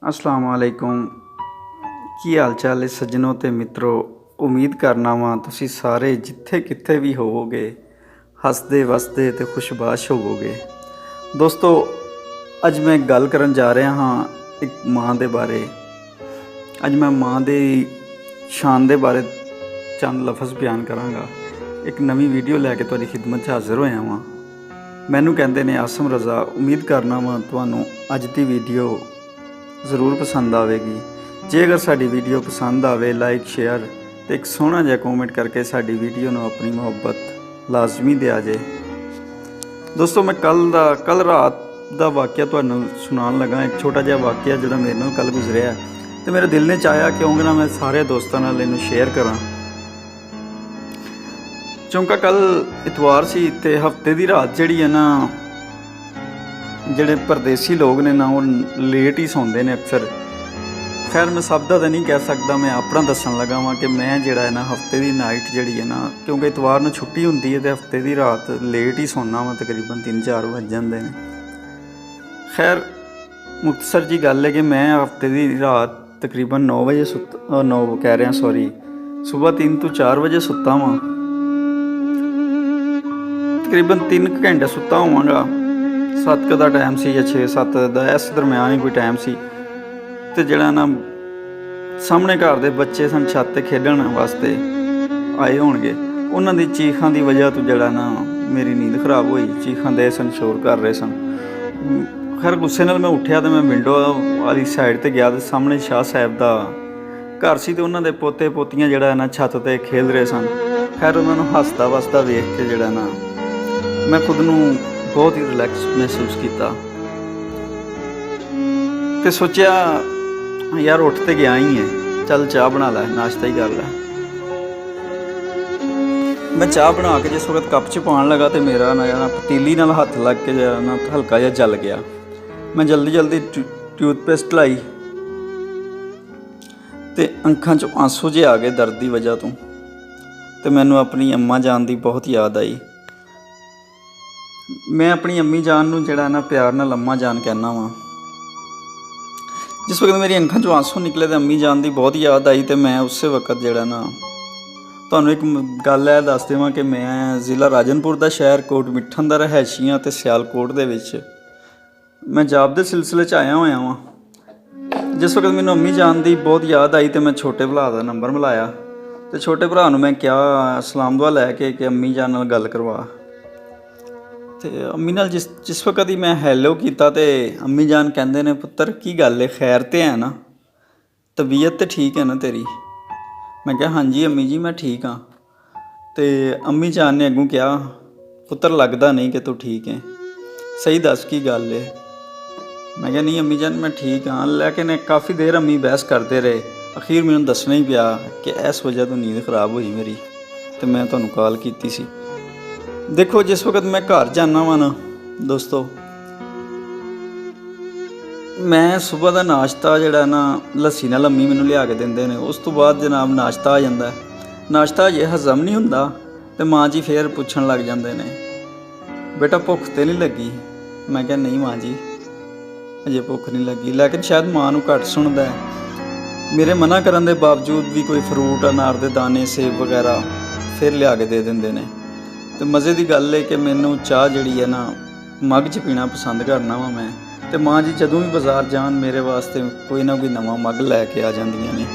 अस्सलाम वालेकुम। ਕੀ ਹਾਲ ਚਾਲ ਹੈ ਸੱਜਣੋ ਤੇ ਮਿੱਤਰੋ। ਉਮੀਦ ਕਰਨਾ ਵਾਂ ਤੁਸੀਂ ਸਾਰੇ ਜਿੱਥੇ ਕਿੱਥੇ ਵੀ ਹੋਵੋਗੇ ਹੱਸਦੇ ਵਸਦੇ ਤੇ ਖੁਸ਼ਬਾਸ਼ ਹੋਵੋਗੇ। ਦੋਸਤੋ, ਅੱਜ ਮੈਂ ਗੱਲ ਕਰਨ ਜਾ ਰਿਹਾ ਹਾਂ ਇੱਕ ਮਾਂ ਦੇ ਬਾਰੇ। ਅੱਜ ਮੈਂ ਮਾਂ ਦੀ ਸ਼ਾਨ ਦੇ ਬਾਰੇ ਚੰਦ ਲਫ਼ਜ਼ ਬਿਆਨ ਕਰਾਂਗਾ। ਇੱਕ ਨਵੀਂ ਵੀਡੀਓ ਲੈ ਕੇ ਤੁਹਾਡੀ ਖਿਦਮਤ 'ਚ ਹਾਜ਼ਰ ਹੋਇਆ ਵਾਂ। ਮੈਨੂੰ ਕਹਿੰਦੇ ਨੇ ਆਸਮ ਰਜ਼ਾ। ਉਮੀਦ ਕਰਨਾ ਵਾਂ ਤੁਹਾਨੂੰ ਅੱਜ ਦੀ ਵੀਡੀਓ ਜ਼ਰੂਰ ਪਸੰਦ ਆਵੇਗੀ। ਜੇ ਅਗਰ ਸਾਡੀ ਵੀਡੀਓ ਪਸੰਦ ਆਵੇ, ਲਾਈਕ ਸ਼ੇਅਰ ਤੇ ਇੱਕ ਸੋਹਣਾ ਜਿਹਾ ਕਮੈਂਟ ਕਰਕੇ ਸਾਡੀ ਵੀਡੀਓ ਨੂੰ ਆਪਣੀ ਮੁਹੱਬਤ ਲਾਜ਼ਮੀ ਦਿਆ ਜੇ। ਦੋਸਤੋ, ਮੈਂ ਕੱਲ ਰਾਤ ਦਾ ਵਾਕਿਆ ਤੁਹਾਨੂੰ ਸੁਣਾਉਣ ਲੱਗਾ। ਇੱਕ ਛੋਟਾ ਜਿਹਾ ਵਾਕਿਆ ਜਿਹੜਾ ਮੇਰੇ ਨਾਲ ਕੱਲ ਗੁਜ਼ਰਿਆ ਤੇ ਮੇਰੇ ਦਿਲ ਨੇ ਚਾਹਿਆ ਕਿਉਂਕਿ ਨਾ ਮੈਂ ਸਾਰੇ ਦੋਸਤਾਂ ਨਾਲ ਇਹਨੂੰ ਸ਼ੇਅਰ ਕਰਾਂ। ਕਿਉਂਕਿ ਕੱਲ ਇਤਵਾਰ ਸੀ ਤੇ ਹਫਤੇ ਦੀ ਰਾਤ ਜਿਹੜੀ ਹੈ ਨਾ, ਜਿਹੜੇ ਪਰਦੇਸੀ ਲੋਕ ਨੇ ਨਾ ਉਹ ਲੇਟ ਹੀ ਸੌਂਦੇ ਨੇ ਅਕਸਰ। ਖੈਰ ਮੈਂ ਸਭ ਦਾ ਤਾਂ ਨਹੀਂ ਕਹਿ ਸਕਦਾ, ਮੈਂ ਆਪਣਾ ਦੱਸਣ ਲੱਗਾ ਵਾਂ ਕਿ ਮੈਂ ਜਿਹੜਾ ਹੈ ਨਾ ਹਫਤੇ ਦੀ ਨਾਈਟ ਜਿਹੜੀ ਹੈ ਨਾ, ਕਿਉਂਕਿ ਇਤਵਾਰ ਨੂੰ ਛੁੱਟੀ ਹੁੰਦੀ ਹੈ ਤੇ ਹਫਤੇ ਦੀ ਰਾਤ ਲੇਟ ਹੀ ਸੌਂਦਾ ਵਾਂ, ਤਕਰੀਬਨ 3-4 ਵੱਜ ਜਾਂਦੇ ਨੇ। ਖੈਰ ਮੁਖਤਸਰ ਜੀ ਗੱਲ ਹੈ ਕਿ ਮੈਂ ਹਫਤੇ ਦੀ ਰਾਤ ਤਕਰੀਬਨ 9 ਵਜੇ ਸੁਬਹ 3 ਤੋਂ 4 ਵਜੇ ਸੁੱਤਾ ਵਾਂ। ਤਕਰੀਬਨ 3 ਘੰਟੇ ਸੁੱਤਾ ਹੋਵਾਂਗਾ। 7 ਦਾ ਟਾਈਮ ਸੀ ਜਾਂ 6-7 ਦਾ, ਇਸ ਦਰਮਿਆਨ ਹੀ ਕੋਈ ਟਾਈਮ ਸੀ। ਤੇ ਜਿਹੜਾ ਨਾ ਸਾਹਮਣੇ ਘਰ ਦੇ ਬੱਚੇ ਸਨ ਛੱਤ 'ਤੇ ਖੇਡਣ ਵਾਸਤੇ ਆਏ ਹੋਣਗੇ, ਉਹਨਾਂ ਦੀ ਚੀਖਾਂ ਦੀ ਵਜ੍ਹਾ ਤੋਂ ਜਿਹੜਾ ਨਾ ਮੇਰੀ ਨੀਂਦ ਖਰਾਬ ਹੋਈ। ਚੀਖਾਂ ਦੇ ਸਨ, ਸ਼ੋਰ ਕਰ ਰਹੇ ਸਨ। ਖੈਰ ਗੁੱਸੇ ਨਾਲ ਮੈਂ ਉੱਠਿਆ ਤੇ ਮੈਂ ਵਿੰਡੋ ਵਾਲੀ ਸਾਈਡ 'ਤੇ ਗਿਆ ਤੇ ਸਾਹਮਣੇ ਸ਼ਾਹ ਸਾਹਿਬ ਦਾ ਘਰ ਸੀ ਤੇ ਉਹਨਾਂ ਦੇ ਪੋਤੇ ਪੋਤੀਆਂ ਜਿਹੜਾ ਨਾ ਛੱਤ 'ਤੇ ਖੇਡ ਰਹੇ ਸਨ। ਖੈਰ ਉਹਨਾਂ ਨੂੰ ਹੱਸਦਾ ਵਸਦਾ ਵੇਖ ਕੇ ਜਿਹੜਾ ਨਾ ਮੈਂ ਖੁਦ ਨੂੰ ਬਹੁਤ ਹੀ ਰਿਲੈਕਸ ਮਹਿਸੂਸ ਕੀਤਾ ਤੇ ਸੋਚਿਆ ਯਾਰ ਉੱਠ ਤੇ ਗਿਆ ਹੀ ਹੈ, ਚੱਲ ਚਾਹ ਬਣਾ ਲੈ, ਨਾਸ਼ਤਾ ਹੀ ਕਰ ਲੈ। ਮੈਂ ਚਾਹ ਬਣਾ ਕੇ ਜਿਸ ਵਕਤ ਕੱਪ 'ਚ ਪਾਉਣ ਲੱਗਾ ਤੇ ਮੇਰਾ ਨਾ ਪਤੀਲੀ ਨਾਲ ਹੱਥ ਲੱਗ ਕੇ ਜਿਹੜਾ ਨਾ ਹਲਕਾ ਜਿਹਾ ਜਲ ਗਿਆ। ਮੈਂ ਜਲਦੀ ਟੂਥਪੇਸਟ ਲਾਈ ਤੇ ਅੱਖਾਂ 'ਚੋਂ ਆਂਸੂ ਜਿਹੇ ਆ ਗਏ ਦਰਦ ਦੀ ਵਜ੍ਹਾ ਤੋਂ ਤੇ ਮੈਨੂੰ ਆਪਣੀ ਅੰਮਾ ਜਾਨ ਦੀ ਬਹੁਤ ਯਾਦ ਆਈ। ਮੈਂ ਆਪਣੀ ਅੰਮੀ ਜਾਨ ਨੂੰ ਜਿਹੜਾ ਨਾ ਪਿਆਰ ਨਾਲ ਅੰਮਾ ਜਾਨ ਕਹਿੰਦਾ ਵਾਂ। ਜਿਸ ਵਕਤ ਮੇਰੀ ਅੱਖਾਂ 'ਚੋਂ ਆਂਸੂ ਨਿਕਲੇ ਤੇ ਅੰਮੀ ਜਾਨ ਦੀ ਬਹੁਤ ਯਾਦ ਆਈ ਤੇ ਮੈਂ ਉਸੇ ਵਕਤ ਜਿਹੜਾ ਨਾ ਤੁਹਾਨੂੰ ਇੱਕ ਗੱਲ ਇਹ ਦੱਸ ਦੇਵਾਂ ਕਿ ਮੈਂ ਜ਼ਿਲ੍ਹਾ ਰਾਜਨਪੁਰ ਦਾ ਸ਼ਹਿਰ ਕੋਟ ਮਿੱਠਣ ਦਾ ਰਿਹਾਇਸ਼ੀ ਹਾਂ ਤੇ ਸਿਆਲਕੋਟ ਦੇ ਵਿੱਚ ਮੈਂ ਜਾਬ ਦੇ ਸਿਲਸਿਲੇ 'ਚ ਆਇਆ ਹੋਇਆ ਵਾਂ। ਜਿਸ ਵਕਤ ਮੈਨੂੰ ਅੰਮੀ ਜਾਨ ਦੀ ਬਹੁਤ ਯਾਦ ਆਈ ਤੇ ਮੈਂ ਛੋਟੇ ਭਰਾ ਦਾ ਨੰਬਰ ਮਿਲਾਇਆ ਤੇ ਛੋਟੇ ਭਰਾ ਨੂੰ ਮੈਂ ਕਿਹਾ ਸਲਾਮ ਦੁਆ ਲੈ ਕੇ ਕਿ ਅੰਮੀ ਜਾਨ ਨਾਲ ਗੱਲ ਕਰਵਾ। ਤੇ ਅੰਮੀ ਨਾਲ ਜਿਸ ਵਕਤ ਹੀ ਮੈਂ ਹੈਲੋ ਕੀਤਾ ਤੇ ਅੰਮੀ ਜਾਨ ਕਹਿੰਦੇ ਨੇ, ਪੁੱਤਰ ਕੀ ਗੱਲ ਹੈ, ਖੈਰ ਤੇ ਹੈ ਨਾ, ਤਬੀਅਤ ਤੇ ਠੀਕ ਹੈ ਨਾ ਤੇਰੀ? ਮੈਂ ਕਿਹਾ ਹਾਂਜੀ ਅੰਮੀ ਜੀ ਮੈਂ ਠੀਕ ਹਾਂ। ਤੇ ਅੰਮੀ ਜਾਨ ਨੇ ਅੱਗੋਂ ਕਿਹਾ, ਪੁੱਤਰ ਲੱਗਦਾ ਨਹੀਂ ਕਿ ਤੂੰ ਠੀਕ ਹੈ, ਸਹੀ ਦੱਸ ਕੀ ਗੱਲ ਹੈ? ਮੈਂ ਕਿਹਾ ਨਹੀਂ ਅੰਮੀ ਜਾਨ ਮੈਂ ਠੀਕ ਹਾਂ। ਲੇਕਿਨ ਕਾਫੀ ਦੇਰ ਅੰਮੀ ਬਹਿਸ ਕਰਦੇ ਰਹੇ। ਅਖੀਰ ਮੈਨੂੰ ਦੱਸਣਾ ਹੀ ਪਿਆ ਕਿ ਇਸ ਵਜ੍ਹਾ ਤੋਂ ਨੀਂਦ ਖਰਾਬ ਹੋਈ ਮੇਰੀ ਤੇ ਮੈਂ ਤੁਹਾਨੂੰ ਕਾਲ ਕੀਤੀ ਸੀ। ਦੇਖੋ ਜਿਸ ਵਕਤ ਮੈਂ ਘਰ ਜਾਂਦਾ ਵਾਂ ਨਾ ਦੋਸਤੋ, ਮੈਂ ਸੁਬਹ ਦਾ ਨਾਸ਼ਤਾ ਜਿਹੜਾ ਨਾ ਲੱਸੀ ਨਾਲ ਅੰਮੀ ਮੈਨੂੰ ਲਿਆ ਕੇ ਦਿੰਦੇ ਨੇ। ਉਸ ਤੋਂ ਬਾਅਦ ਜਨਾਬ ਨਾਸ਼ਤਾ ਆ ਜਾਂਦਾ। ਨਾਸ਼ਤਾ ਜੇ ਹਜ਼ਮ ਨਹੀਂ ਹੁੰਦਾ ਤੇ ਮਾਂ ਜੀ ਫੇਰ ਪੁੱਛਣ ਲੱਗ ਜਾਂਦੇ ਨੇ, ਬੇਟਾ ਭੁੱਖ ਤੇ ਨਹੀਂ ਲੱਗੀ? ਮੈਂ ਕਿਹਾ ਨਹੀਂ ਮਾਂ ਜੀ ਅਜੇ ਭੁੱਖ ਨਹੀਂ ਲੱਗੀ। ਲੇਕਿਨ ਸ਼ਾਇਦ ਮਾਂ ਨੂੰ ਘੱਟ ਸੁਣਦਾ ਹੈ। ਮੇਰੇ ਮਨਾ ਕਰਨ ਦੇ ਬਾਵਜੂਦ ਵੀ ਕੋਈ ਫਰੂਟ, ਅਨਾਰ ਦੇ ਦਾਣੇ, ਸੇਬ ਵਗੈਰਾ ਫਿਰ ਲਿਆ ਕੇ ਦੇ ਦਿੰਦੇ ਨੇ। ਤੇ ਮਜ਼ੇ ਦੀ ਗੱਲ ਹੈ ਕਿ ਮੈਨੂੰ ਚਾਹ ਜਿਹੜੀ ਹੈ ਨਾ ਮੱਗ 'ਚ ਪੀਣਾ ਪਸੰਦ ਕਰਨਾ ਵਾ ਮੈਂ। ਤੇ ਮਾਂ ਜੀ ਜਦੋਂ ਵੀ ਬਾਜ਼ਾਰ ਜਾਣ ਮੇਰੇ ਵਾਸਤੇ ਕੋਈ ਨਾ ਕੋਈ ਨਵਾਂ ਮੱਗ ਲੈ ਕੇ ਆ ਜਾਂਦੀਆਂ ਨੇ।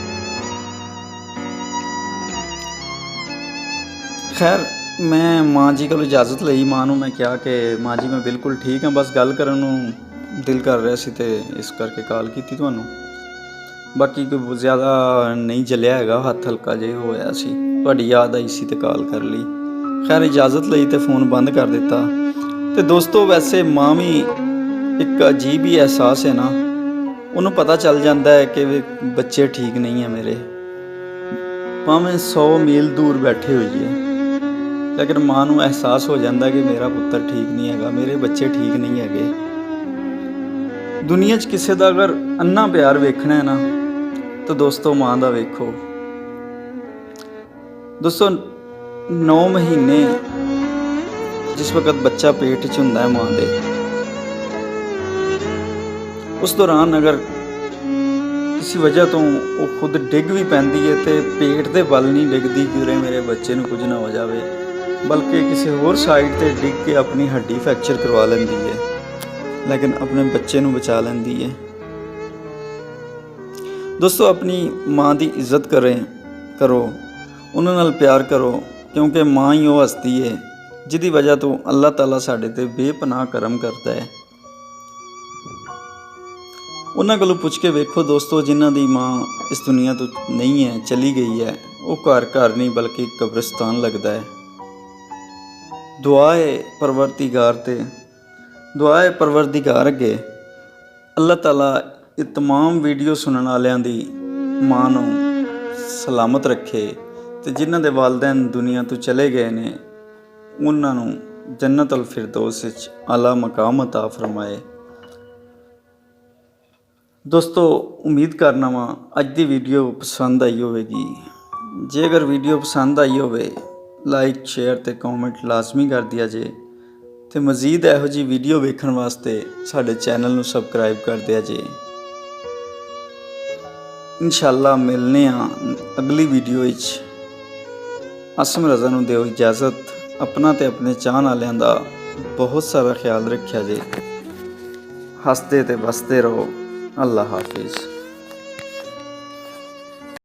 ਖੈਰ ਮੈਂ ਮਾਂ ਜੀ ਕੋਲੋਂ ਇਜਾਜ਼ਤ ਲਈ। ਮਾਂ ਨੂੰ ਮੈਂ ਕਿਹਾ ਕਿ ਮਾਂ ਜੀ ਮੈਂ ਬਿਲਕੁਲ ਠੀਕ ਹਾਂ, ਬਸ ਗੱਲ ਕਰਨ ਨੂੰ ਦਿਲ ਕਰ ਰਿਹਾ ਸੀ ਤੇ ਇਸ ਕਰਕੇ ਕਾਲ ਕੀਤੀ ਤੁਹਾਨੂੰ। ਬਾਕੀ ਕੋਈ ਜ਼ਿਆਦਾ ਨਹੀਂ ਜਲਿਆ ਹੈਗਾ, ਹੱਥ ਹਲਕਾ ਜਿਹਾ ਹੋਇਆ ਸੀ, ਤੁਹਾਡੀ ਯਾਦ ਆਈ ਸੀ ਤੇ ਕਾਲ ਕਰ ਲਈ। ਖੈਰ ਇਜਾਜ਼ਤ ਲਈ ਤੇ ਫ਼ੋਨ ਬੰਦ ਕਰ ਦਿੱਤਾ। ਤੇ ਦੋਸਤੋ ਵੈਸੇ ਮਾਂ ਵੀ ਇੱਕ ਅਜੀਬ ਹੀ ਅਹਿਸਾਸ ਹੈ ਨਾ, ਉਹਨੂੰ ਪਤਾ ਚੱਲ ਜਾਂਦਾ ਹੈ ਕਿ ਬੱਚੇ ਠੀਕ ਨਹੀਂ ਹੈ ਮੇਰੇ, ਭਾਵੇਂ 100 ਮੀਲ ਦੂਰ ਬੈਠੇ ਹੋਈਏ, ਲੇਕਿਨ ਮਾਂ ਨੂੰ ਅਹਿਸਾਸ ਹੋ ਜਾਂਦਾ ਕਿ ਮੇਰਾ ਪੁੱਤਰ ਠੀਕ ਨਹੀਂ ਹੈਗਾ, ਮੇਰੇ ਬੱਚੇ ਠੀਕ ਨਹੀਂ ਹੈਗੇ। ਦੁਨੀਆ 'ਚ ਕਿਸੇ ਦਾ ਅਗਰ ਅੰਨਾ ਪਿਆਰ ਵੇਖਣਾ ਹੈ ਨਾ ਤਾਂ ਦੋਸਤੋ ਮਾਂ ਦਾ ਵੇਖੋ। ਦੋਸਤੋ 9 ਮਹੀਨੇ ਜਿਸ ਵਕਤ ਬੱਚਾ ਪੇਟ 'ਚ ਹੁੰਦਾ ਹੈ ਮਾਂ ਦੇ, ਉਸ ਦੌਰਾਨ ਅਗਰ ਕਿਸੇ ਵਜ੍ਹਾ ਤੋਂ ਉਹ ਖੁਦ ਡਿੱਗ ਵੀ ਪੈਂਦੀ ਹੈ ਤੇ ਪੇਟ ਦੇ ਬਲ ਨਹੀਂ ਡਿੱਗਦੀ ਕਿ ਉਰੇ ਮੇਰੇ ਬੱਚੇ ਨੂੰ ਕੁਝ ਨਾ ਹੋ ਜਾਵੇ, ਬਲਕਿ ਕਿਸੇ ਹੋਰ ਸਾਈਡ ਤੇ ਡਿੱਗ ਕੇ ਆਪਣੀ ਹੱਡੀ ਫ੍ਰੈਕਚਰ ਕਰਵਾ ਲੈਂਦੀ ਹੈ, ਲੇਕਿਨ ਆਪਣੇ ਬੱਚੇ ਨੂੰ ਬਚਾ ਲੈਂਦੀ ਹੈ। ਦੋਸਤੋ, ਆਪਣੀ ਮਾਂ ਦੀ ਇੱਜ਼ਤ ਕਰੋ, ਉਹਨਾਂ ਨਾਲ ਪਿਆਰ ਕਰੋ, ਕਿਉਂਕਿ ਮਾਂ ਹੀ ਉਹ ਹਸਤੀ ਹੈ ਜਿਹਦੀ ਵਜ੍ਹਾ ਤੋਂ ਅੱਲਾਹ ਤਾਲਾ ਸਾਡੇ ਤੇ ਬੇਪਨਾਹ ਕਰਮ ਕਰਦਾ ਹੈ। ਉਹਨਾਂ ਕੋਲੋਂ ਪੁੱਛ ਕੇ ਵੇਖੋ ਦੋਸਤੋ, ਜਿਨ੍ਹਾਂ ਦੀ ਮਾਂ ਇਸ ਦੁਨੀਆ ਤੋਂ ਨਹੀਂ ਹੈ, ਚਲੀ ਗਈ ਹੈ, ਉਹ ਘਰ ਨਹੀਂ ਬਲਕਿ ਕਬਰਿਸਤਾਨ ਲੱਗਦਾ ਹੈ। ਦੁਆ ਹੈ ਪਰਵਰਦੀਗਾਰ ਅੱਗੇ ਅੱਲਾਹ ਤਾਲਾ ਇਹ ਤਮਾਮ ਵੀਡੀਓ ਸੁਣਨ ਵਾਲਿਆਂ ਦੀ ਮਾਂ ਨੂੰ ਸਲਾਮਤ ਰੱਖੇ ਤੇ ਜਿਨ੍ਹਾਂ ਦੇ ਵਾਲਿदैन ਦੁਨੀਆ ਤੋਂ ਚਲੇ ਗਏ ਨੇ ਉਹਨਾਂ ਨੂੰ ਜੰਨਤੁਲ ਫਿਰਦੌਸ ਵਿੱਚ ਆਲਾ ਮਕਾਮ ਅਤਾ ਫਰਮਾਏ। ਦੋਸਤੋ, ਉਮੀਦ ਕਰਨਾ ਵਾਂ ਅੱਜ ਦੀ ਵੀਡੀਓ ਪਸੰਦ ਆਈ ਹੋਵੇਗੀ। ਜੇ ਅਗਰ ਵੀਡੀਓ ਪਸੰਦ ਆਈ ਹੋਵੇ, ਲਾਈਕ ਸ਼ੇਅਰ ਤੇ ਕਮੈਂਟ ਲਾਜ਼ਮੀ ਕਰ ਦਿਆ ਜੇ ਤੇ ਮਜ਼ੀਦ ਇਹੋ ਜਿਹੀ ਵੀਡੀਓ ਵੇਖਣ ਵਾਸਤੇ ਸਾਡੇ ਚੈਨਲ ਨੂੰ ਸਬਸਕ੍ਰਾਈਬ ਕਰ ਦਿਆ ਜੇ। ਇਨਸ਼ਾਅੱਲਾ ਮਿਲਨੇ ਆ ਅਗਲੀ ਵੀਡੀਓ ਵਿੱਚ। ਆਸਮ ਰਜ਼ਾ ਨੂੰ ਦਿਓ ਇਜਾਜ਼ਤ। ਆਪਣਾ ਤੇ ਆਪਣੇ ਚਾਹਣ ਵਾਲਿਆਂ ਦਾ ਬਹੁਤ ਸਾਰਾ ਖਿਆਲ ਰੱਖਿਆ ਜੇ। ਹੱਸਦੇ ਤੇ ਵਸਦੇ ਰਹੋ। ਅੱਲਾ ਹਾਫਿਜ਼।